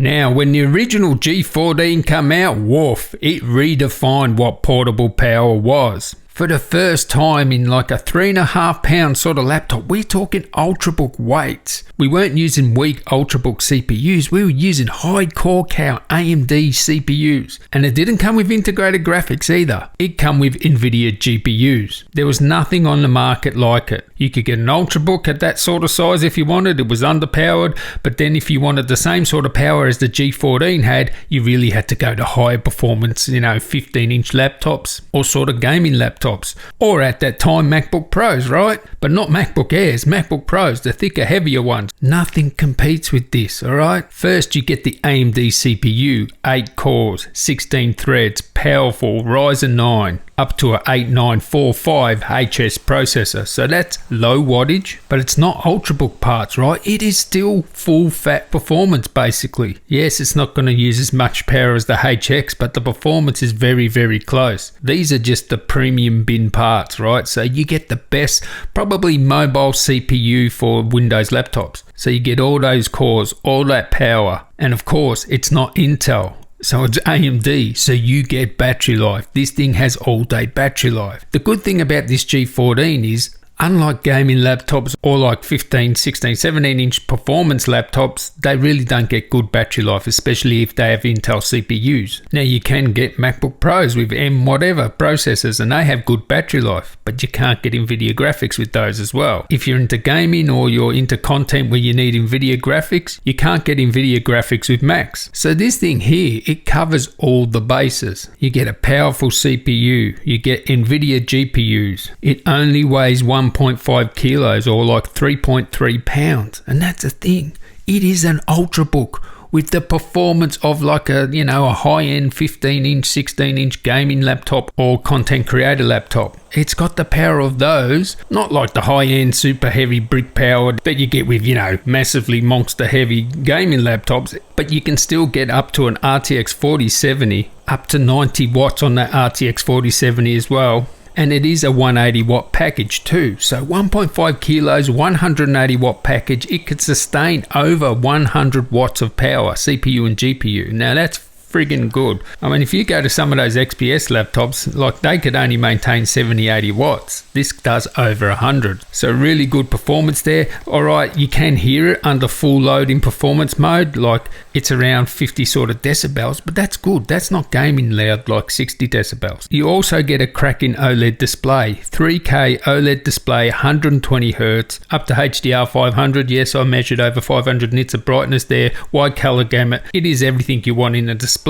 Now, when the original G14 came out, woof, it redefined what portable power was. For the first time in like a 3.5 pound sort of laptop, we're talking ultrabook weights. We weren't using weak ultrabook CPUs, we were using high core count AMD CPUs. And it didn't come with integrated graphics either. It came with NVIDIA GPUs. There was nothing on the market like it. You could get an ultrabook at that sort of size if you wanted, it was underpowered, but then if you wanted the same sort of power as the G14 had, you really had to go to higher performance, 15-inch laptops or sort of gaming laptops. Or at that time MacBook Pros, right? But not MacBook Airs, MacBook Pros, the thicker, heavier ones. Nothing competes with this, alright? First you get the AMD CPU, 8 cores, 16 threads, powerful Ryzen 9, up to a 8945 HS processor. So that's low wattage, but it's not ultrabook parts, right? It is still full fat performance basically. Yes, it's not going to use as much power as the HX, but the performance is very, very close. These are just the premium bin parts, right? So you get the best, probably mobile CPU for Windows laptops. So you get all those cores, all that power, and of course it's not Intel. So it's AMD, so you get battery life. This thing has all day battery life. The good thing about this G14 is, unlike gaming laptops or like 15, 16, 17-inch performance laptops, they really don't get good battery life, especially if they have Intel CPUs. Now you can get MacBook Pros with M whatever processors and they have good battery life, but you can't get NVIDIA graphics with those as well. If you're into gaming or you're into content where you need NVIDIA graphics, you can't get NVIDIA graphics with Macs. So this thing here, it covers all the bases. You get a powerful CPU, you get NVIDIA GPUs. It only weighs 1.5 kilos or like 3.3 pounds, and that's a thing. It is an ultrabook with the performance of like a high-end 15-inch, 16-inch gaming laptop or content creator laptop. It's got the power of those, not like the high-end super heavy brick powered that you get with massively monster heavy gaming laptops, but you can still get up to an RTX 4070, up to 90 watts on that RTX 4070 as well. And it is a 180 watt package too. So 1.5 kilos, 180 watt package. It could sustain over 100 watts of power, CPU and GPU. Now that's friggin' good. I mean, if you go to some of those XPS laptops, like they could only maintain 70, 80 watts. This does over 100. So really good performance there. All right, you can hear it under full load in performance mode. Like it's around 50 sort of decibels, but that's good. That's not gaming loud like 60 decibels. You also get a cracking OLED display. 3K OLED display, 120 Hertz, up to HDR 500. Yes, I measured over 500 nits of brightness there. Wide color gamut. It is everything you want in a display,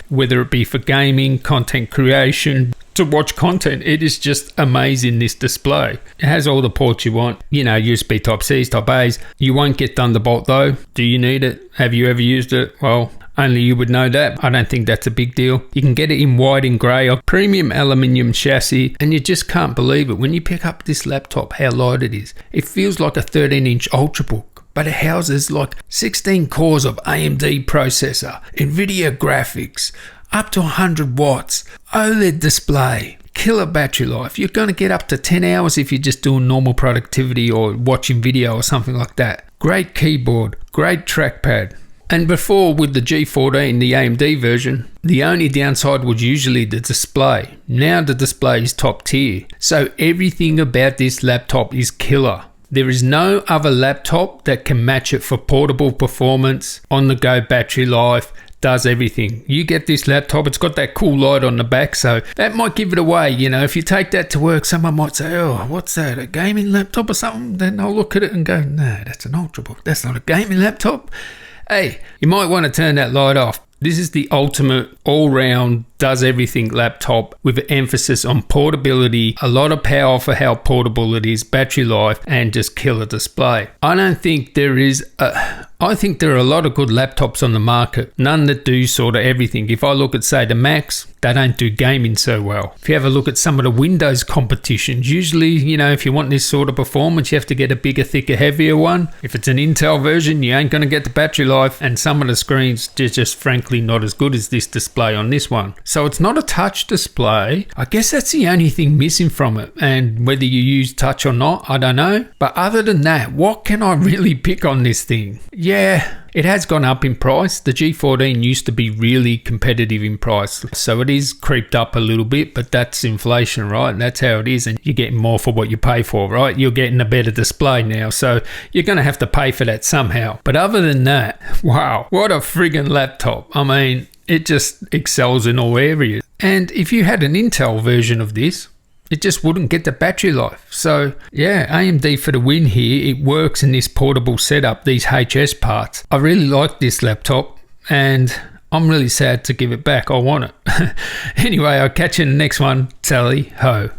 whether it be for gaming, content creation, to watch content. It is just amazing, this display. It has all the ports you want, USB Type-Cs, Type-A's. You won't get Thunderbolt though. Do you need it? Have you ever used it? Well, only you would know that. I don't think that's a big deal. You can get it in white and grey, a premium aluminium chassis, and you just can't believe it when you pick up this laptop how light it is. It feels like a 13-inch ultrabook, but it houses like 16 cores of AMD processor, NVIDIA graphics, up to 100 watts, OLED display, killer battery life. You're going to get up to 10 hours if you're just doing normal productivity or watching video or something like that. Great keyboard, great trackpad. And before, with the G14, the AMD version, the only downside was usually the display. Now the display is top tier. So everything about this laptop is killer. There is no other laptop that can match it for portable performance, on-the-go battery life, does everything. You get this laptop, it's got that cool light on the back, so that might give it away. If you take that to work, someone might say, oh, what's that, a gaming laptop or something? Then I'll look at it and go, no, that's an ultrabook. That's not a gaming laptop. Hey, you might want to turn that light off. This is the ultimate all-round, does-everything laptop with an emphasis on portability, a lot of power for how portable it is, battery life, and just killer display. I think there are a lot of good laptops on the market, none that do sort of everything. If I look at, say, the Macs, they don't do gaming so well. If you have a look at some of the Windows competitions, usually, if you want this sort of performance, you have to get a bigger, thicker, heavier one. If it's an Intel version, you ain't going to get the battery life, and some of the screens are just frankly not as good as this display on this one. So it's not a touch display. I guess that's the only thing missing from it, and whether you use touch or not, I don't know. But other than that, what can I really pick on this thing? Yeah, It has gone up in price. The G14 used to be really competitive in price, so it is creeped up a little bit, but that's inflation, right? That's how it is, and you're getting more for what you pay for, right? You're getting a better display now, so you're going to have to pay for that somehow. But other than that, wow, what a friggin' laptop. I mean, it just excels in all areas. And if you had an Intel version of this, it just wouldn't get the battery life. So yeah, AMD for the win here. It works in this portable setup, these HS parts. I really like this laptop, and I'm really sad to give it back. I want it. Anyway, I'll catch you in the next one. Tally ho.